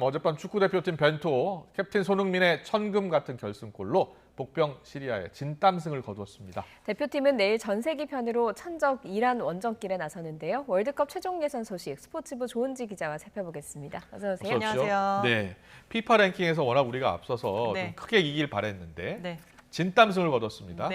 어젯밤 축구대표팀 벤투 캡틴 손흥민의 천금 같은 결승골로 복병 시리아의 진땀승을 거두었습니다. 대표팀은 내일 전세기편으로 천적 이란 원정길에 나서는데요. 월드컵 최종 예선 소식 스포츠부 조은지 기자와 살펴보겠습니다. 어서 오세요. 안녕하세요. 네, 피파 랭킹에서 워낙 우리가 앞서서 좀 크게 이길 바랬는데 진땀승을 거뒀습니다.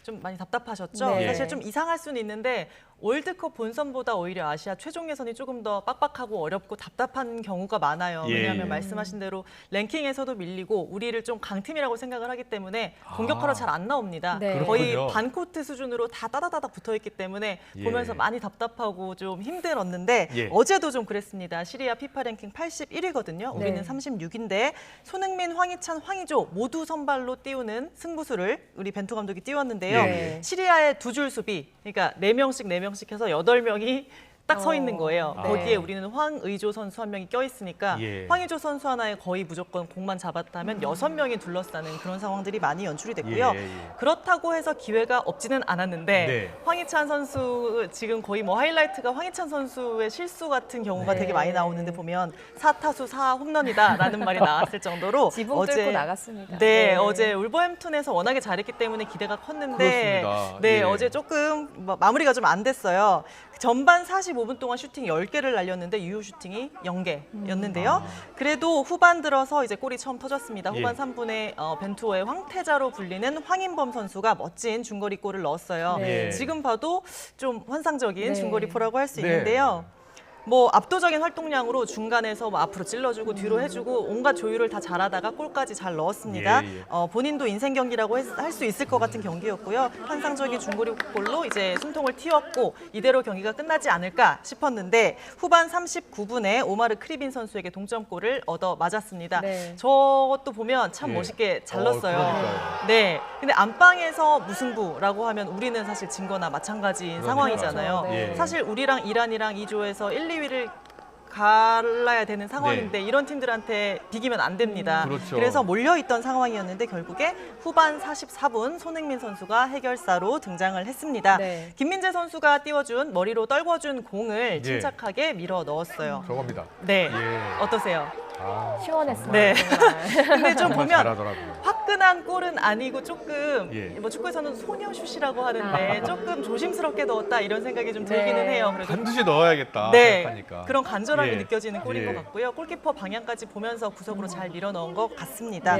좀 많이 답답하셨죠? 네. 사실 좀 이상할 수는 있는데 월드컵 본선보다 오히려 아시아 최종 예선이 조금 더 빡빡하고 어렵고 답답한 경우가 많아요. 왜냐하면 말씀하신 대로 랭킹에서도 밀리고 우리를 좀 강팀이라고 생각을 하기 때문에 공격하러 잘 안 나옵니다. 네. 거의 그렇군요. 반코트 수준으로 다 따다다닥 붙어있기 때문에 보면서 많이 답답하고 좀 힘들었는데 어제도 좀 그랬습니다. 시리아 피파 랭킹 81위거든요. 우리는 36인데 손흥민, 황희찬, 황의조 모두 선발로 띄우는 승부수를 우리 벤투 감독이 띄웠는데요. 시리아의 두 줄 수비, 그러니까 4명씩 해서 8명이 딱 서 있는 거예요. 거기에 우리는 황의조 선수 한 명이 껴있으니까 황의조 선수 하나에 거의 무조건 공만 잡았다면 6명이 둘러싸는 그런 상황들이 많이 연출이 됐고요. 그렇다고 해서 기회가 없지는 않았는데 황희찬 선수 지금 거의 뭐 하이라이트가 황희찬 선수의 실수 같은 경우가 되게 많이 나오는데 보면 4타수 4홈런이다라는 말이 나왔을 정도로 지붕 뚫고 나갔습니다. 어제 울버햄튼에서 워낙에 잘했기 때문에 기대가 컸는데 그렇습니다. 어제 조금 마무리가 좀 안 됐어요. 전반 45분 동안 슈팅 10개를 날렸는데 이후 슈팅이 0개였는데요. 그래도 후반 들어서 이제 골이 처음 터졌습니다. 후반 3분에 벤투어의 황태자로 불리는 황인범 선수가 멋진 중거리 골을 넣었어요. 지금 봐도 좀 환상적인 중거리포라고 할 수 있는데요. 뭐 압도적인 활동량으로 중간에서 뭐 앞으로 찔러주고 뒤로 해주고 온갖 조율을 다 잘하다가 골까지 잘 넣었습니다. 본인도 인생 경기라고 할 수 있을 것 같은 경기였고요. 환상적인 중거리 골로 이제 숨통을 틔웠고 이대로 경기가 끝나지 않을까 싶었는데 후반 39분에 오마르 크리빈 선수에게 동점골을 얻어 맞았습니다. 저것도 보면 참 멋있게 잘 넣었어요. 근데 안방에서 무승부라고 하면 우리는 사실 진 거나 마찬가지인 상황이잖아요. 사실 우리랑 이란이랑 이 조에서 1, 2위를 갈라야 되는 상황인데 이런 팀들한테 비기면 안 됩니다. 그래서 몰려있던 상황이었는데 결국에 후반 44분 손흥민 선수가 해결사로 등장을 했습니다. 김민재 선수가 띄워준 머리로 떨궈준 공을 침착하게 밀어 넣었어요. 저겁니다. 어떠세요? 시원했습니다. 근데 좀 보면 잘하더라고요. 화끈한 골은 아니고 조금 뭐 축구에서는 소녀슛이라고 하는데 조금 조심스럽게 넣었다 이런 생각이 좀 들기는 해요. 그래도 반드시 넣어야겠다 생각하니까. 그런 간절함이 느껴지는 골인 것 같고요. 골키퍼 방향까지 보면서 구석으로 잘 밀어 넣은 것 같습니다.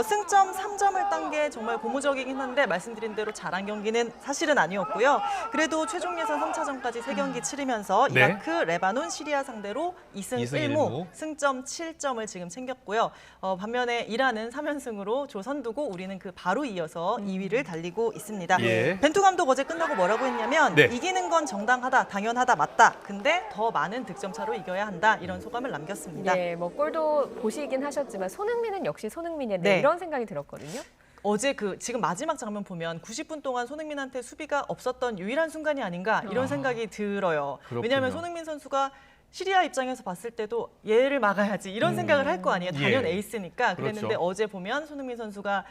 승점 3점을 딴 게 정말 고무적이긴 한데 말씀드린 대로 잘한 경기는 사실은 아니었고요. 그래도 최종 예선 3차전까지 3경기 치르면서 이라크, 레바논, 시리아 상대로 2승 1무, 승점 7점을 지금 챙겼고요. 반면에 이란은 3연승으로 조선두고 우리는 그 바로 이어서 2위를 달리고 있습니다. 벤투 감독 어제 끝나고 뭐라고 했냐면 이기는 건 정당하다, 당연하다, 맞다. 근데 더 많은 득점 차로 이겨야 한다. 이런 소감을 남겼습니다. 뭐 골도 보시긴 하셨지만 손흥민은 역시 손흥민인데 이런 생각이 들었거든요. 어제 지금 마지막 장면 보면 90분 동안 손흥민한테 수비가 없었던 유일한 순간이 아닌가 이런 생각이 들어요. 왜냐하면 손흥민 선수가 시리아 입장에서 봤을 때도 얘를 막아야지 이런 생각을 할 거 아니에요. 당연 에이스니까. 그랬는데 어제 보면 손흥민 선수가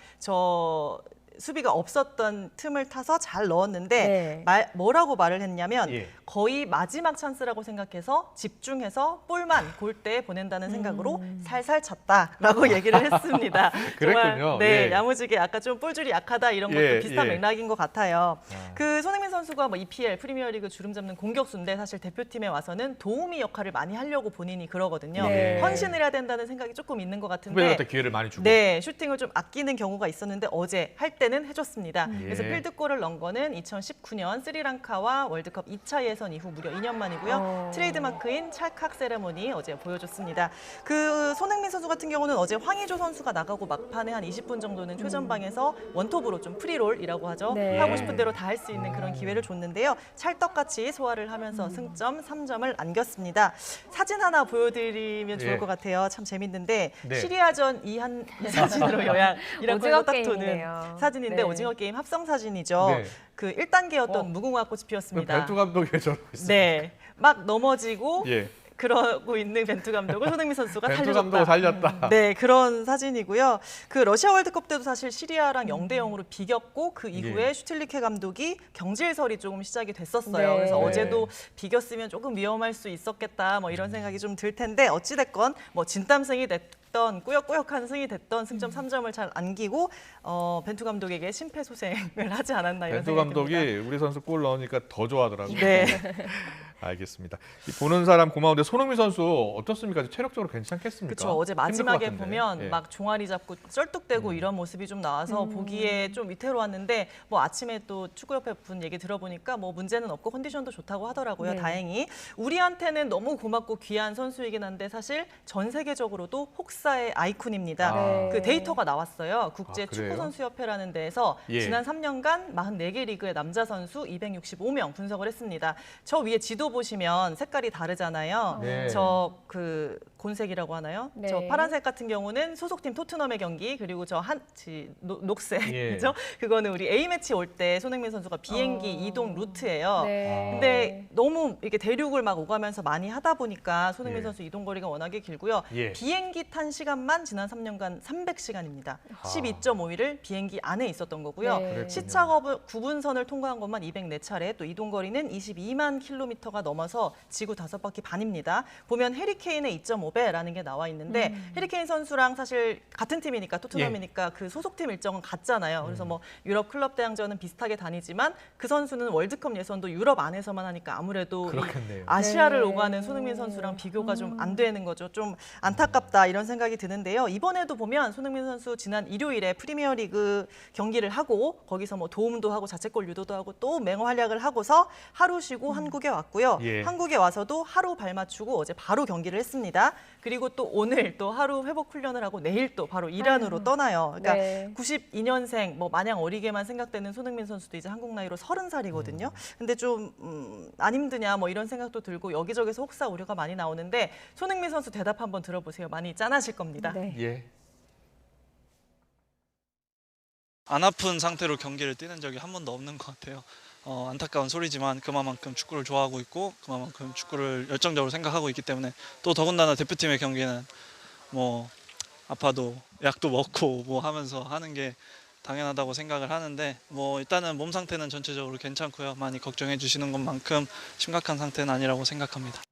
수비가 없었던 틈을 타서 잘 넣었는데 뭐라고 말을 했냐면 거의 마지막 찬스라고 생각해서 집중해서 볼만 골대에 보낸다는 생각으로 살살 찼다라고 얘기를 했습니다. 그랬군요. 정말 야무지게 아까 좀 볼줄이 약하다 이런 것도 비슷한 맥락인 것 같아요. 그 손흥민 선수가 뭐 EPL 프리미어리그 주름 잡는 공격수인데 사실 대표팀에 와서는 도우미 역할을 많이 하려고 본인이 그러거든요. 헌신을 해야 된다는 생각이 조금 있는 것 같은데 후배들한테 기회를 많이 주고 슈팅을 좀 아끼는 경우가 있었는데 어제 할 때는 해줬습니다. 그래서 필드골을 넣은 거는 2019년 스리랑카와 월드컵 2차 예선 이후 무려 2년 만이고요. 트레이드마크인 찰칵 세레모니 어제 보여줬습니다. 그 손흥민 선수 같은 경우는 어제 황의조 선수가 나가고 막판에 한 20분 정도는 최전방에서 원톱으로 좀 프리롤이라고 하죠. 하고 싶은 대로 다 할 수 있는 그런 기회를 줬는데요. 찰떡같이 소화를 하면서 승점 3점을 안겼습니다. 사진 하나 보여드리면 좋을 것 같아요. 참 재밌는데 시리아전 이 사진으로 요약이라고 딱 도는 사진인데 오징어 게임 합성 사진이죠. 그 1단계였던 무궁화 꽃이 피었습니다. 벤투 감독이 저러고 있어요. 막 넘어지고 그러고 있는 벤투 감독을 손흥민 선수가 벤투 감독을 살려줬다. 살렸다. 네, 그런 사진이고요. 그 러시아 월드컵 때도 사실 시리아랑 0대0으로 비겼고 그 이후에 예. 슈틸리케 감독이 경질설이 조금 시작이 됐었어요. 네. 그래서 네. 어제도 비겼으면 조금 위험할 수 있었겠다 뭐 이런 생각이 좀 들 텐데 어찌 됐건 뭐 진땀승이 됐던 꾸역꾸역한 승이 됐던 승점 3점을 잘 안기고 벤투 감독에게 심폐소생을 하지 않았나 이런 벤투 생각이 감독이 듭니다. 우리 선수 골 넣으니까 더 좋아하더라고요. 네. 알겠습니다. 이 보는 사람 고마운데 손흥민 선수 어떻습니까? 체력적으로 괜찮겠습니까? 그렇죠. 어제 힘들 것 마지막에 같은데. 보면 예. 막 종아리 잡고 쩔뚝대고 이런 모습이 좀 나와서 보기에 좀 위태로웠는데 뭐 아침에 또 축구협회 분 얘기 들어보니까 뭐 문제는 없고 컨디션도 좋다고 하더라고요. 네. 다행히. 우리한테는 너무 고맙고 귀한 선수이긴 한데 사실 전 세계적으로도 혹사의 아이콘입니다. 아. 그 데이터가 나왔어요. 국제 아, 그래요? 축구선수협회라는 데에서 예. 지난 3년간 44개 리그의 남자 선수 265명 분석을 했습니다. 저 위에 지도 보시면 색깔이 다르잖아요. 네. 저 그 곤색이라고 하나요? 네. 저 파란색 같은 경우는 소속팀 토트넘의 경기 그리고 저 녹색이죠. 예. 그거는 우리 A매치 올 때 손흥민 선수가 비행기 이동 루트예요. 네. 근데 너무 이렇게 대륙을 막 오가면서 많이 하다 보니까 손흥민 예. 선수 이동 거리가 워낙에 길고요. 예. 비행기 탄 시간만 지난 3년간 300시간입니다. 12.5일을 비행기 안에 있었던 거고요. 네. 그랬군요. 시차 구분선을 통과한 것만 204차례, 또 이동 거리는 22만 킬로미터가 넘어서 지구 5바퀴 반입니다. 보면 해리케인의 2.5배라는 게 나와 있는데 해리케인 선수랑 사실 같은 팀이니까 토트넘이니까 그 소속팀 일정은 같잖아요. 그래서 뭐 유럽 클럽 대항전은 비슷하게 다니지만 그 선수는 월드컵 예선도 유럽 안에서만 하니까 아무래도 이 그렇겠네요. 아시아를 네. 오가는 손흥민 선수랑 비교가 좀 안 되는 거죠. 좀 안타깝다 이런 생각이 드는데요. 이번에도 보면 손흥민 선수 지난 일요일에 프리미어리그 경기를 하고 거기서 뭐 도움도 하고 자책골 유도도 하고 또 맹활약을 하고서 하루 쉬고 한국에 왔고요. 예. 한국에 와서도 하루 발 맞추고 어제 바로 경기를 했습니다. 그리고 또 오늘 또 하루 회복 훈련을 하고 내일 또 바로 이란으로 떠나요. 그러니까 네. 92년생 뭐 마냥 어리게만 생각되는 손흥민 선수도 이제 한국 나이로 30살이거든요. 근데 좀 안 힘드냐 뭐 이런 생각도 들고 여기저기서 혹사 우려가 많이 나오는데 손흥민 선수 대답 한번 들어보세요. 많이 짠하실 겁니다. 네. 예. 안 아픈 상태로 경기를 뛰는 적이 한 번도 없는 것 같아요. 안타까운 소리지만 그만큼 축구를 좋아하고 있고 그만큼 축구를 열정적으로 생각하고 있기 때문에 또 더군다나 대표팀의 경기는 뭐 아파도 약도 먹고 뭐 하면서 하는 게 당연하다고 생각을 하는데 뭐 일단은 몸 상태는 전체적으로 괜찮고요. 많이 걱정해 주시는 것만큼 심각한 상태는 아니라고 생각합니다.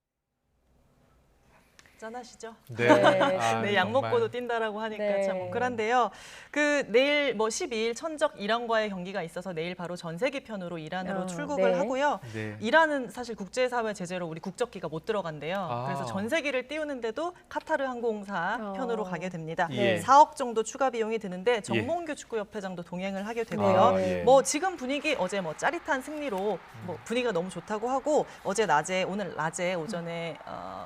짠하시죠? 네. 네. 아, 네, 약 정말. 먹고도 뛴다라고 하니까 네. 참 뭉클한데요. 그 내일 뭐 12일 천적 이란과의 경기가 있어서 내일 바로 전세기 편으로 이란으로 출국을 네. 하고요. 네. 이란은 사실 국제사회 제재로 우리 국적기가 못 들어간대요. 아. 그래서 전세기를 띄우는데도 카타르 항공사 편으로 가게 됩니다. 예. 4억 정도 추가 비용이 드는데 정몽규 축구협회장도 동행을 하게 되고요. 네. 예. 뭐 지금 분위기 어제 뭐 짜릿한 승리로 뭐 분위기가 너무 좋다고 하고 어제 낮에 오늘 낮에 오전에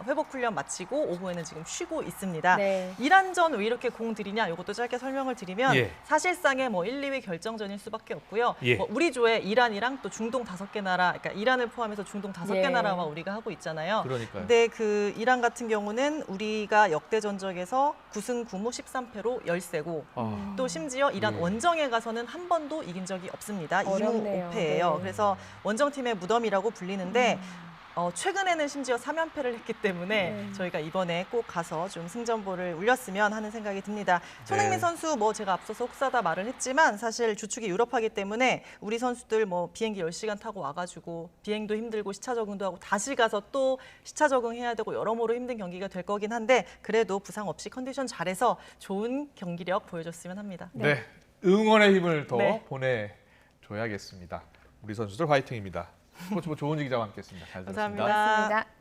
회복 훈련 마치고 오후에는 지금 쉬고 있습니다. 네. 이란전 왜 이렇게 공 들이냐 이것도 짧게 설명을 드리면 예. 사실상의 뭐 1, 2위 결정전일 수밖에 없고요. 예. 뭐 우리 조에 이란이랑 또 중동 5개 나라, 그러니까 이란을 포함해서 중동 5개 예. 나라와 우리가 하고 있잖아요. 그러니까요. 근데 그 이란 같은 경우는 우리가 역대 전적에서 9승 9무 13패로 열세고 아. 또 심지어 이란 예. 원정에 가서는 한 번도 이긴 적이 없습니다. 2무 어렵네요. 5패예요. 네. 그래서 원정팀의 무덤이라고 불리는데 최근에는 심지어 3연패를 했기 때문에 네. 저희가 이번에 꼭 가서 좀 승전보를 울렸으면 하는 생각이 듭니다. 손흥민 네. 선수 뭐 제가 앞서서 혹사다 말을 했지만 사실 주축이 유럽하기 때문에 우리 선수들 뭐 비행기 10시간 타고 와가지고 비행도 힘들고 시차 적응도 하고 다시 가서 또 시차 적응해야 되고 여러모로 힘든 경기가 될 거긴 한데 그래도 부상 없이 컨디션 잘해서 좋은 경기력 보여줬으면 합니다. 네. 응원의 힘을 더 네. 보내줘야겠습니다. 우리 선수들 화이팅입니다. 스포츠부 조은지 기자와 함께했습니다. 잘 들었습니다. 감사합니다. 고맙습니다.